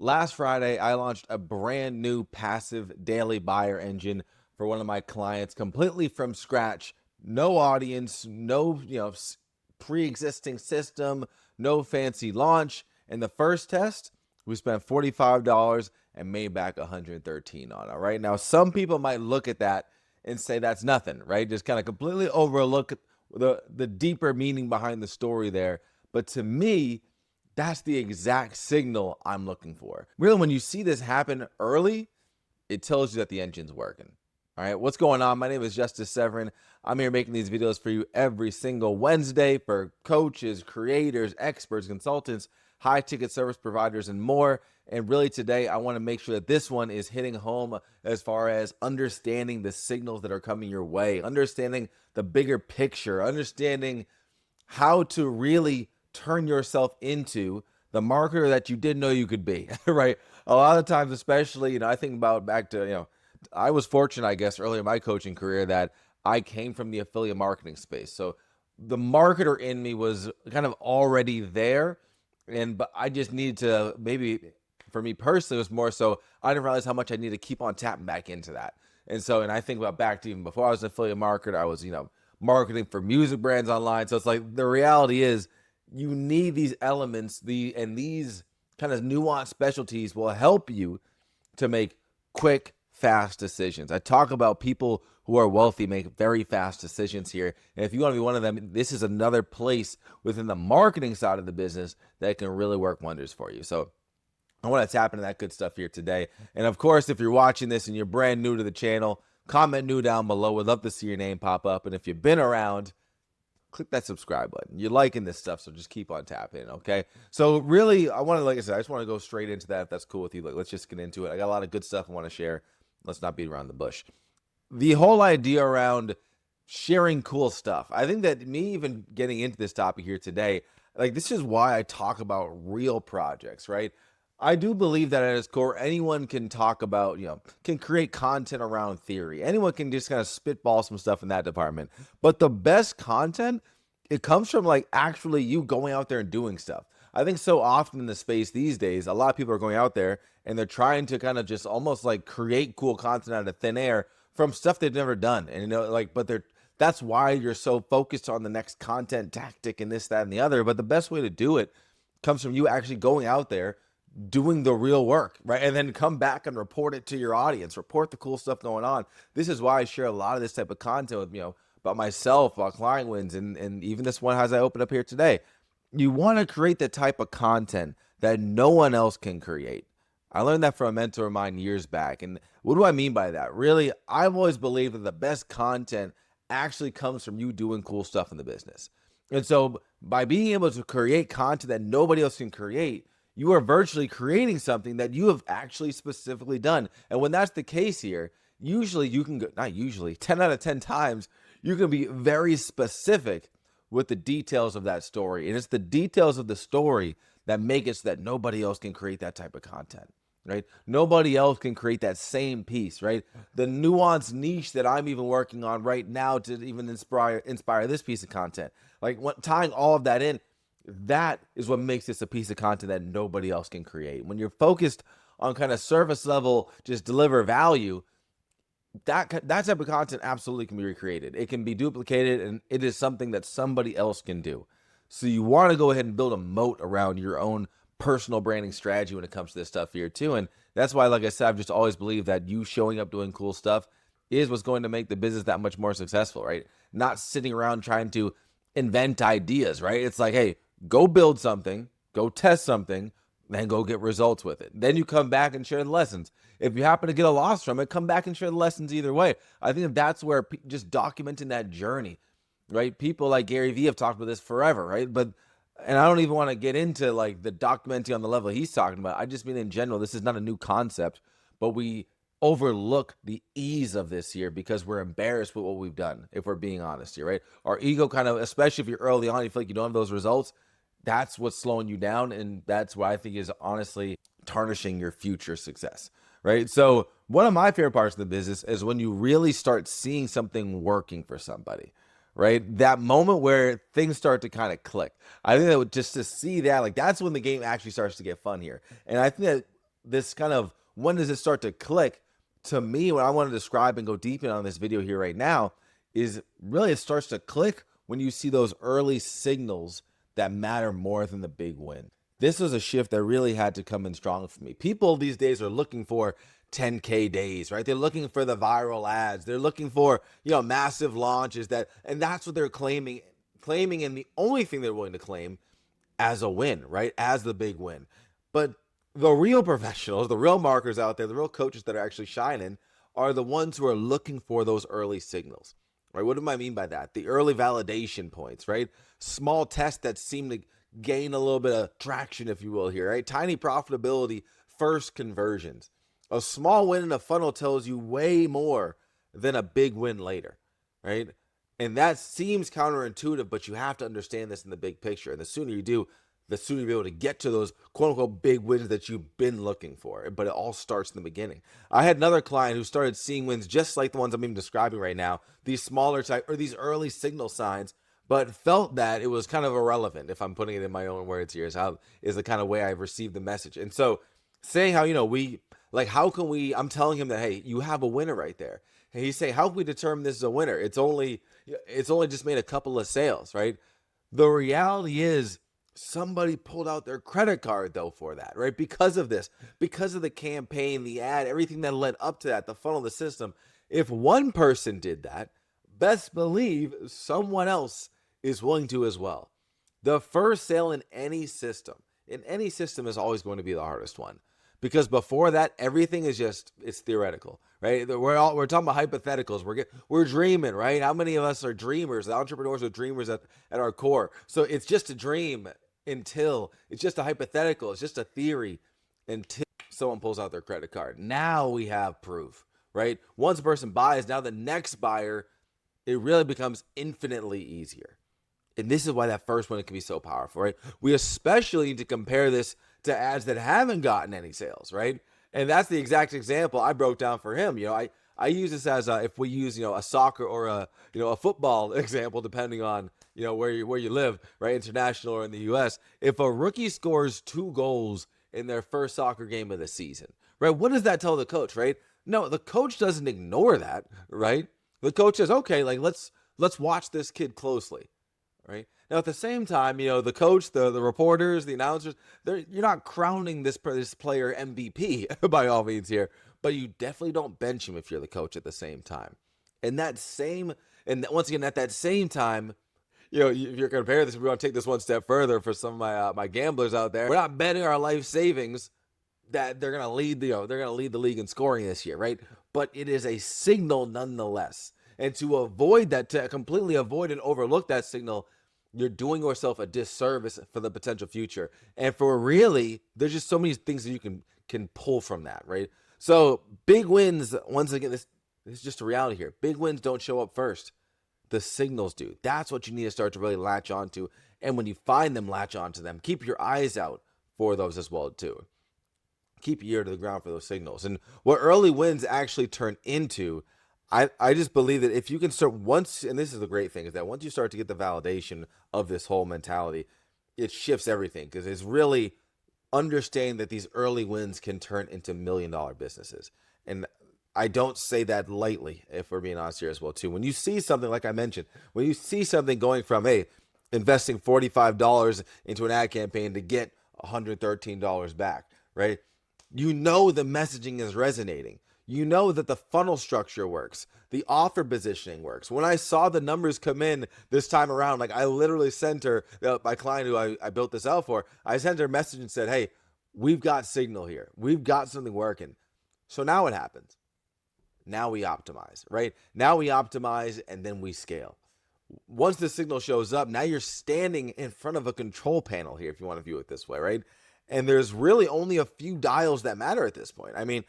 Last Friday, I launched a brand new passive daily buyer engine for one of my clients completely from scratch. No audience, no, pre-existing system, no fancy launch. In the first test, we spent $45 and made back 113 on it. Right now, some people might look at that and say that's nothing, right? Just kind of completely overlook the deeper meaning behind the story there. But to me, that's the exact signal I'm looking for. Really, when you see this happen early, it tells you that the engine's working. All right, what's going on? My name is Justice Severin. I'm here making these videos for you every single Wednesday for coaches, creators, experts, consultants, high ticket service providers, and more. And really today, I want to make sure that this one is hitting home as far as understanding the signals that are coming your way, understanding the bigger picture, understanding how to really turn yourself into the marketer that you didn't know you could be, right? A lot of times, especially, I think about back to, I was fortunate, I guess, early in my coaching career that I came from the affiliate marketing space. So the marketer in me was kind of already there. But I just needed to, maybe for me personally, it was more so I didn't realize how much I needed to keep on tapping back into that. And I think about back to even before I was an affiliate marketer, I was, marketing for music brands online. So it's like the reality is you need these elements, these kind of nuanced specialties will help you to make quick, fast decisions. I talk about people who are wealthy make very fast decisions here. And if you want to be one of them, this is another place within the marketing side of the business that can really work wonders for you. So I want to tap into that good stuff here today. And of course, if you're watching this and you're brand new to the channel, comment new down below. We'd love to see your name pop up. And if you've been around, click that subscribe button. You're liking this stuff, so just keep on tapping, okay? So really, like I said, I just want to go straight into that if that's cool with you. Like, let's just get into it. I got a lot of good stuff I want to share. Let's not beat around the bush. The whole idea around sharing cool stuff. I think that me even getting into this topic here today, like this is why I talk about real projects, right? I do believe that at its core, anyone can talk about, can create content around theory. Anyone can just kind of spitball some stuff in that department. But the best content, it comes from like actually you going out there and doing stuff. I think so often in the space these days, a lot of people are going out there and they're trying to kind of just almost like create cool content out of thin air from stuff they've never done. And but that's why you're so focused on the next content tactic and this, that, and the other. But the best way to do it comes from you actually going out there, doing the real work, right? And then come back and report it to your audience, report the cool stuff going on. This is why I share a lot of this type of content with, about myself, about client wins, and even this one as I open up here today. You want to create the type of content that no one else can create. I learned that from a mentor of mine years back. And what do I mean by that? Really, I've always believed that the best content actually comes from you doing cool stuff in the business. And so by being able to create content that nobody else can create, you are virtually creating something that you have actually specifically done. And when that's the case here, usually you can go, not usually, 10 out of 10 times, you can be very specific with the details of that story. And it's the details of the story that make it so that nobody else can create that type of content, right? Nobody else can create that same piece, right? The nuanced niche that I'm even working on right now to even inspire this piece of content, like tying all of that in, that is what makes this a piece of content that nobody else can create. When you're focused on kind of surface level, just deliver value, that type of content absolutely can be recreated. It can be duplicated, and it is something that somebody else can do. So you want to go ahead and build a moat around your own personal branding strategy when it comes to this stuff here too. And that's why, like I said, I've just always believed that you showing up doing cool stuff is what's going to make the business that much more successful, right? Not sitting around trying to invent ideas, right? It's like, hey, go build something, go test something, then go get results with it. Then you come back and share the lessons. If you happen to get a loss from it, come back and share the lessons either way. I think that's where just documenting that journey, right? People like Gary Vee have talked about this forever, right? And I don't even want to get into like the documenting on the level he's talking about. I just mean in general, this is not a new concept, but we overlook the ease of this here because we're embarrassed with what we've done, if we're being honest here, right? Our ego kind of, especially if you're early on, you feel like you don't have those results, that's what's slowing you down. And that's what I think is honestly tarnishing your future success, right? So one of my favorite parts of the business is when you really start seeing something working for somebody, right? That moment where things start to kind of click. I think that just to see that, like that's when the game actually starts to get fun here. And I think that this kind of, when does it start to click? To me, what I want to describe and go deep in on this video here right now is really it starts to click when you see those early signals that matter more than the big win. This was a shift that really had to come in strong for me. People these days are looking for 10K days, right? They're looking for the viral ads. They're looking for, massive launches and that's what they're claiming, and the only thing they're willing to claim as a win, right? As the big win. But the real professionals, the real marketers out there, the real coaches that are actually shining are the ones who are looking for those early signals, right? What do I mean by that? The early validation points, right? Small tests that seem to gain a little bit of traction, if you will, here, right? Tiny profitability, first conversions. A small win in a funnel tells you way more than a big win later, right? And that seems counterintuitive, but you have to understand this in the big picture. And the sooner you do, the sooner you'll be able to get to those quote unquote big wins that you've been looking for. But it all starts in the beginning. I had another client who started seeing wins just like the ones I'm even describing right now, these smaller type or these early signal signs, but felt that it was kind of irrelevant. If I'm putting it in my own words here, is the kind of way I've received the message. And so saying how, how can we, I'm telling him that, hey, you have a winner right there. And he's saying, how can we determine this is a winner? It's only just made a couple of sales, right? The reality is, somebody pulled out their credit card though for that, right? Because of this, because of the campaign, the ad, everything that led up to that, the funnel, the system. If one person did that, best believe someone else is willing to as well. The first sale in any system is always going to be the hardest one, because before that, everything is it's theoretical, right? We're talking about hypotheticals. We're dreaming, right? How many of us are dreamers? The entrepreneurs are dreamers at our core. So it's just a dream until it's just a hypothetical. It's just a theory until someone pulls out their credit card. Now we have proof, right? Once a person buys, now the next buyer, it really becomes infinitely easier. And this is why that first one can be so powerful, right? We especially need to compare this to ads that haven't gotten any sales, right? And that's the exact example I broke down for him. I use this as if we use, a soccer or a football example, depending on, where you live, right? International or in the US. If a rookie scores 2 goals in their first soccer game of the season, right? What does that tell the coach, right? No, the coach doesn't ignore that, right? The coach says, okay, let's watch this kid closely. Right? Now, at the same time, the coach, the reporters, the announcers, you're not crowning this player MVP by all means here, but you definitely don't bench him if you're the coach at the same time. And once again, at that same time, if you're comparing this, we want to take this one step further for some of my gamblers out there. We're not betting our life savings that they're gonna lead the league in scoring this year, right? But it is a signal nonetheless. And to completely avoid and overlook that signal, you're doing yourself a disservice for the potential future. And there's just so many things that you can pull from that, right? So big wins, once again, this is just a reality here. Big wins don't show up first. The signals do. That's what you need to start to really latch onto. And when you find them, latch onto them. Keep your eyes out for those as well, too. Keep your ear to the ground for those signals. And what early wins actually turn into, I just believe that if you can start once, and this is the great thing, is that once you start to get the validation of this whole mentality, it shifts everything, because it's really understanding that these early wins can turn into $1 million businesses. And I don't say that lightly, if we're being honest here as well too. When you see something, like I mentioned, when you see something going from, investing $45 into an ad campaign to get $113 back, right? The messaging is resonating. You know that the funnel structure works. The offer positioning works. When I saw the numbers come in this time around, I literally sent her, my client who I built this out for, I sent her a message and said, hey, we've got signal here. We've got something working. So now what happens? Now we optimize, right? Now we optimize and then we scale. Once the signal shows up, now you're standing in front of a control panel here, if you want to view it this way, right? And there's really only a few dials that matter at this point. I mean,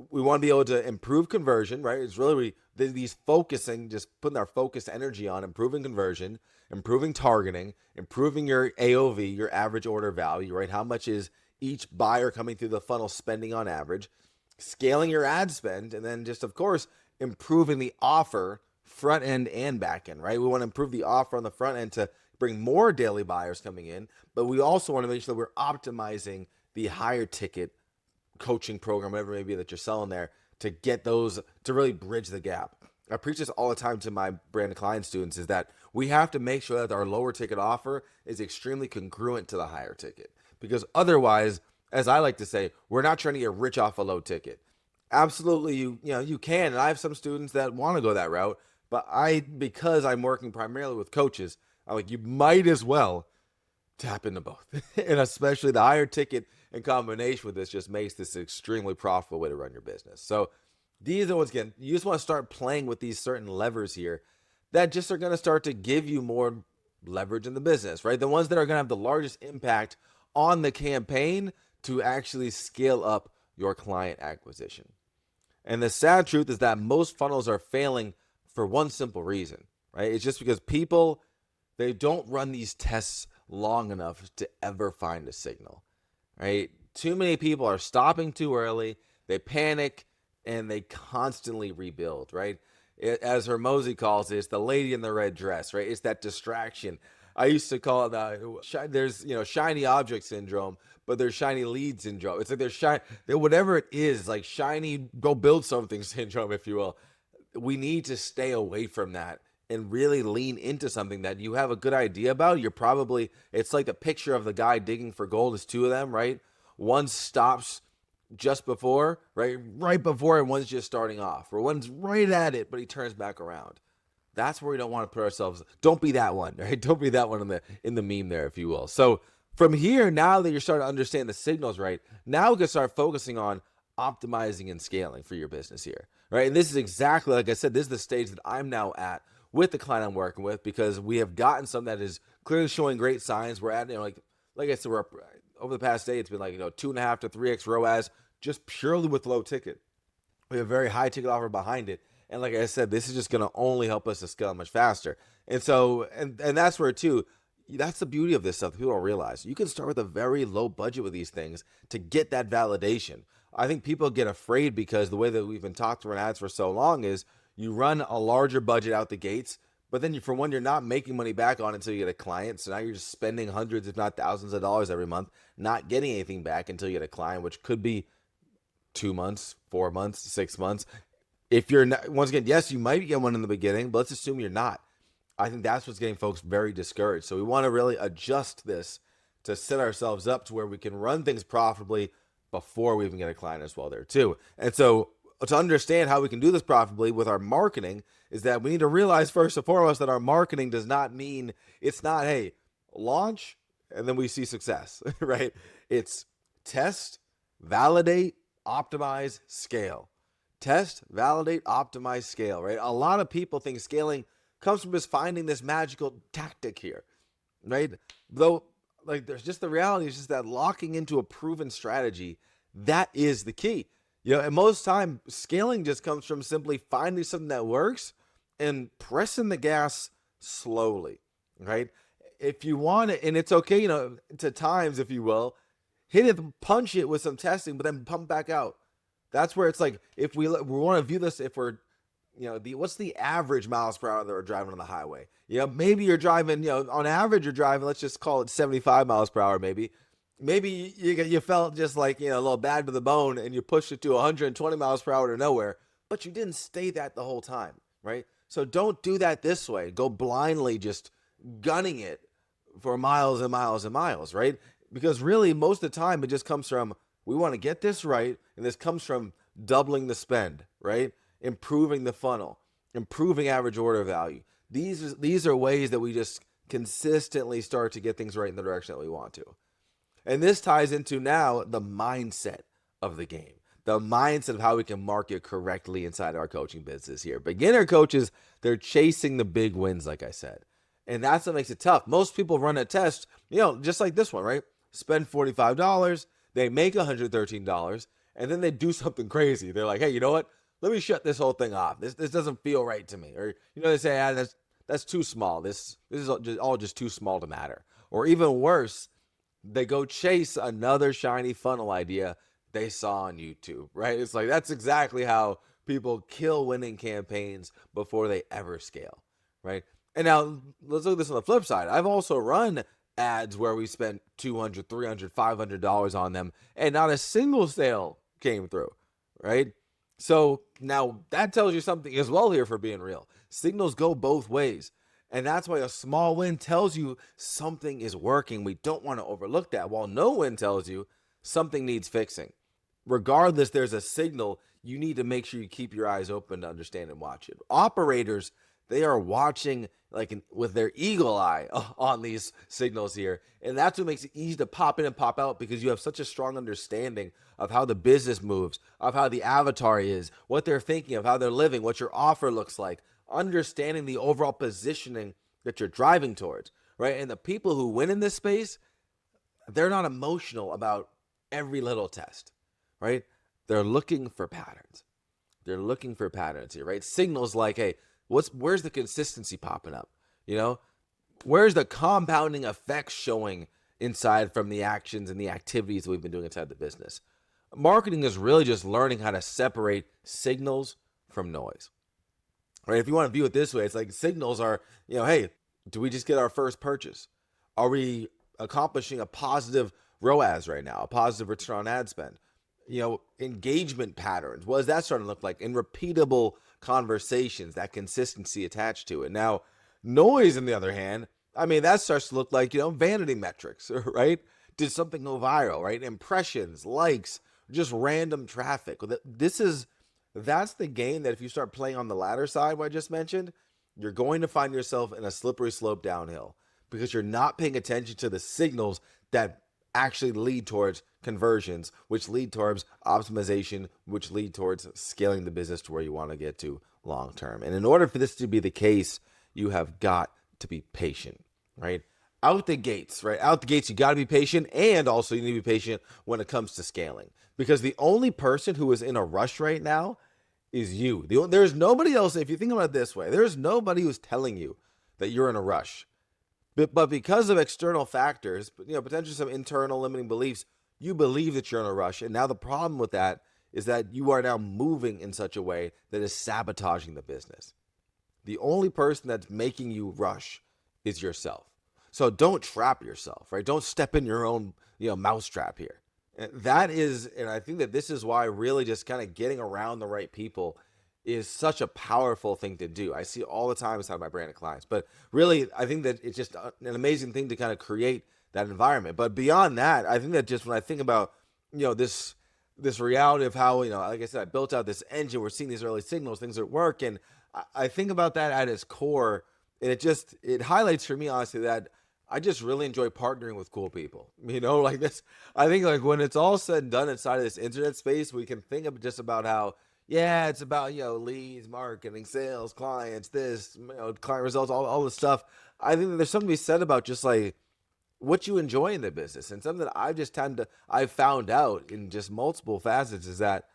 we want to be able to improve conversion, right? It's really these focusing, just putting our focused energy on improving conversion, improving targeting, improving your AOV, your average order value, right? How much is each buyer coming through the funnel spending on average, scaling your ad spend, and then just, of course, improving the offer front end and back end, right? We want to improve the offer on the front end to bring more daily buyers coming in, but we also want to make sure that we're optimizing the higher ticket coaching program, whatever it may be that you're selling there, to get those, to really bridge the gap. I preach this all the time to my brand client students, is that we have to make sure that our lower ticket offer is extremely congruent to the higher ticket. Because otherwise, as I like to say, we're not trying to get rich off a low ticket. Absolutely, you can, and I have some students that want to go that route, but because I'm working primarily with coaches, I'm like, you might as well tap into both. And especially the higher ticket in combination with this just makes this an extremely profitable way to run your business. So these are, once again, you just want to start playing with these certain levers here that just are going to start to give you more leverage in the business, right? The ones that are going to have the largest impact on the campaign to actually scale up your client acquisition. And the sad truth is that most funnels are failing for one simple reason, right? It's just because people, they don't run these tests long enough to ever find a signal, right? Too many people are stopping too early. They panic and they constantly rebuild, right? As Hormozi calls it, it's the lady in the red dress, right? It's that distraction. I used to call it there's shiny object syndrome, but there's shiny lead syndrome. It's like there's whatever it is, like shiny go build something syndrome, if you will. We need to stay away from that and really lean into something that you have a good idea about. It's like the picture of the guy digging for gold. Is two of them, right? One stops just before, right before, and one's just starting off, or one's right at it, but he turns back around. That's where we don't want to put ourselves. Don't be that one, right? Don't be that one in the meme there, if you will. So from here, now that you're starting to understand the signals, right, now we can start focusing on optimizing and scaling for your business here, right? And this is exactly, like I said, this is the stage that I'm now at with the client I'm working with, because we have gotten something that is clearly showing great signs. We're at, like I said, we're up, over the past day, it's been like 2.5 to 3x ROAS just purely with low ticket. We have a very high ticket offer behind it. And like I said, this is just going to only help us to scale much faster. And so, and that's where too, that's the beauty of this stuff that people don't realize. You can start with a very low budget with these things to get that validation. I think people get afraid because the way that we've been talking to run ads for so long is you run a larger budget out the gates, but then for one, you're not making money back on it until you get a client. So now you're just spending hundreds, if not thousands of dollars every month, not getting anything back until you get a client, which could be 2 months, 4 months, 6 months. If you're not, once again, yes, you might get one in the beginning, but let's assume you're not. I think that's what's getting folks very discouraged. So we want to really adjust this to set ourselves up to where we can run things profitably before we even get a client as well there too. And so to understand how we can do this profitably with our marketing is that we need to realize first and foremost that our marketing does not mean, it's not, hey, launch and then we see success, right? It's test, validate, optimize, scale. Test, validate, optimize, scale, right? A lot of people think scaling comes from just finding this magical tactic here, right? Though, like, there's just the reality is just that locking into a proven strategy, that is the key. And most time, scaling just comes from simply finding something that works and pressing the gas slowly, right? If you want it, and it's okay, to times, if you will, hit it, punch it with some testing, but then pump back out. That's where it's like, if we want to view this, if we're, what's the average miles per hour that we're driving on the highway? Maybe you're driving, on average, you're driving, let's just call it 75 miles per hour, maybe. Maybe you felt just like, a little bad to the bone and you pushed it to 120 miles per hour to nowhere, but you didn't stay that the whole time, right? So don't do that this way. Go blindly just gunning it for miles and miles and miles, right? Because really, most of the time, it just comes from, we want to get this right, and this comes from doubling the spend, right? Improving the funnel, improving average order value. These are ways that we just consistently start to get things right in the direction that we want to. And this ties into now the mindset of the game, the mindset of how we can market correctly inside our coaching business here. Beginner coaches, they're chasing the big wins, like I said. And that's what makes it tough. Most people run a test, just like this one, right? Spend $45, they make $113, and then they do something crazy. They're like, hey, you know what? Let me shut this whole thing off. This doesn't feel right to me. Or, they say, that's too small. This is all just too small to matter. Or even worse, they go chase another shiny funnel idea they saw on YouTube, right? It's like, that's exactly how people kill winning campaigns before they ever scale, right? And now let's look at this on the flip side. I've also run ads where we spent $200, $300, $500 on them and not a single sale came through, right? So now that tells you something as well here for being real. Signals go both ways. And that's why a small win tells you something is working. We don't want to overlook that. While no win tells you something needs fixing. Regardless, there's a signal. You need to make sure you keep your eyes open to understand and watch it. Operators, they are watching with their eagle eye on these signals here. And that's what makes it easy to pop in and pop out, because you have such a strong understanding of how the business moves, of how the avatar is, what they're thinking of, how they're living, what your offer looks like, understanding the overall positioning that you're driving towards, right? And the people who win in this space, they're not emotional about every little test, right? They're looking for patterns. They're looking for patterns here, right? Signals like, hey, where's the consistency popping up? You know, where's the compounding effects showing inside from the actions and the activities that we've been doing inside the business? Marketing is really just learning how to separate signals from noise, right? If you want to view it this way, it's like signals are, hey, do we just get our first purchase? Are we accomplishing a positive ROAS right now, a positive return on ad spend? Engagement patterns. What does that starting to look like? In repeatable conversations, that consistency attached to it. Now, noise, on the other hand, that starts to look like, vanity metrics, right? Did something go viral, right? Impressions, likes, just random traffic. That's the game that if you start playing on the latter side, what I just mentioned, you're going to find yourself in a slippery slope downhill, because you're not paying attention to the signals that actually lead towards conversions, which lead towards optimization, which lead towards scaling the business to where you want to get to long term. And in order for this to be the case, you have got to be patient, right? Out the gates, right? Out the gates, you got to be patient, and also you need to be patient when it comes to scaling, because the only person who is in a rush right now is you. There's nobody else. If you think about it this way, there's nobody who's telling you that you're in a rush. But because of external factors, potentially some internal limiting beliefs, you believe that you're in a rush. And now the problem with that is that you are now moving in such a way that is sabotaging the business. The only person that's making you rush is yourself. So don't trap yourself, right? Don't step in your own, mousetrap here. And I think that this is why really just kind of getting around the right people is such a powerful thing to do. I see it all the time inside my brand of clients, but really I think that it's just an amazing thing to kind of create that environment. But beyond that, I think that just when I think about, this reality of how, like I said, I built out this engine, we're seeing these early signals, things that work. And I think about that at its core, and it highlights for me, honestly, that I just really enjoy partnering with cool people, like this. I think like when it's all said and done inside of this internet space, we can think of just about how, yeah, it's about, leads, marketing, sales, clients, this, client results, all this stuff. I think that there's something to be said about just like what you enjoy in the business. And something that I've found out in just multiple facets is that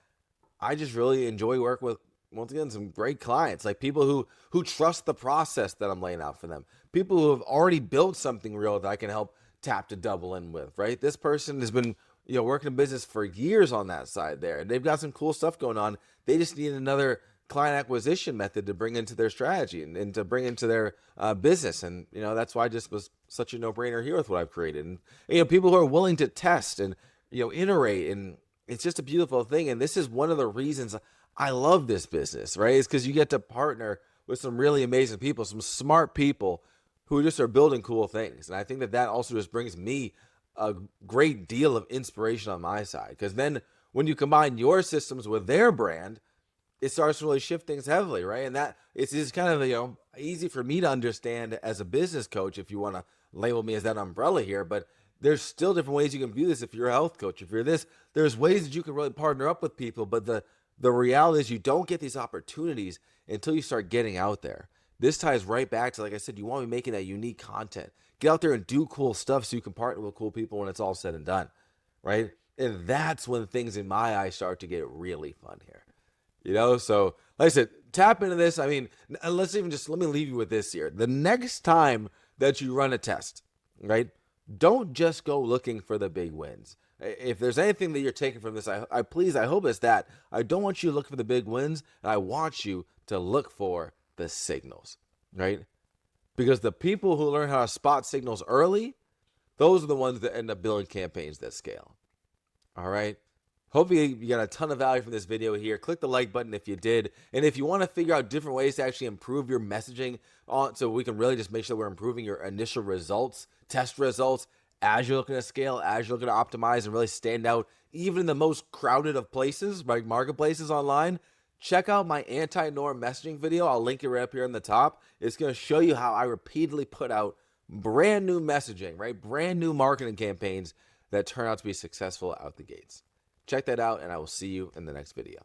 I just really enjoy working with, once again, some great clients, like people who trust the process that I'm laying out for them. People who have already built something real that I can help tap to double in with, right? This person has been, working in business for years on that side there. And they've got some cool stuff going on. They just need another client acquisition method to bring into their strategy and to bring into their business. And, that's why I just was such a no-brainer here with what I've created. And, people who are willing to test and, iterate. And it's just a beautiful thing. And this is one of the reasons I love this business, right? Is because you get to partner with some really amazing people, some smart people who just are building cool things. And I think that also just brings me a great deal of inspiration on my side. Because then when you combine your systems with their brand, it starts to really shift things heavily, right? And that it's just kind of, easy for me to understand as a business coach, if you want to label me as that umbrella here. But there's still different ways you can view this. If you're a health coach, if you're this, there's ways that you can really partner up with people. But the reality is you don't get these opportunities until you start getting out there. This ties right back to, like I said, you want to be making that unique content. Get out there and do cool stuff so you can partner with cool people when it's all said and done, right? And that's when things in my eyes start to get really fun here. So like I said, tap into this. Let me leave you with this here. The next time that you run a test, right? Don't just go looking for the big wins. If there's anything that you're taking from this, I hope it's that. I don't want you to look for the big wins. And I want you to look for the signals, right? Because the people who learn how to spot signals early, those are the ones that end up building campaigns that scale. All right. Hopefully you got a ton of value from this video here. Click the like button if you did. And if you want to figure out different ways to actually improve your messaging on, so we can really just make sure we're improving your initial results, test results, as you're looking to scale, as you're looking to optimize and really stand out, even in the most crowded of places, like marketplaces online, check out my anti-norm messaging video. I'll link it right up here on the top. It's going to show you how I repeatedly put out brand new messaging, right? Brand new marketing campaigns that turn out to be successful out the gates. Check that out, and I will see you in the next video.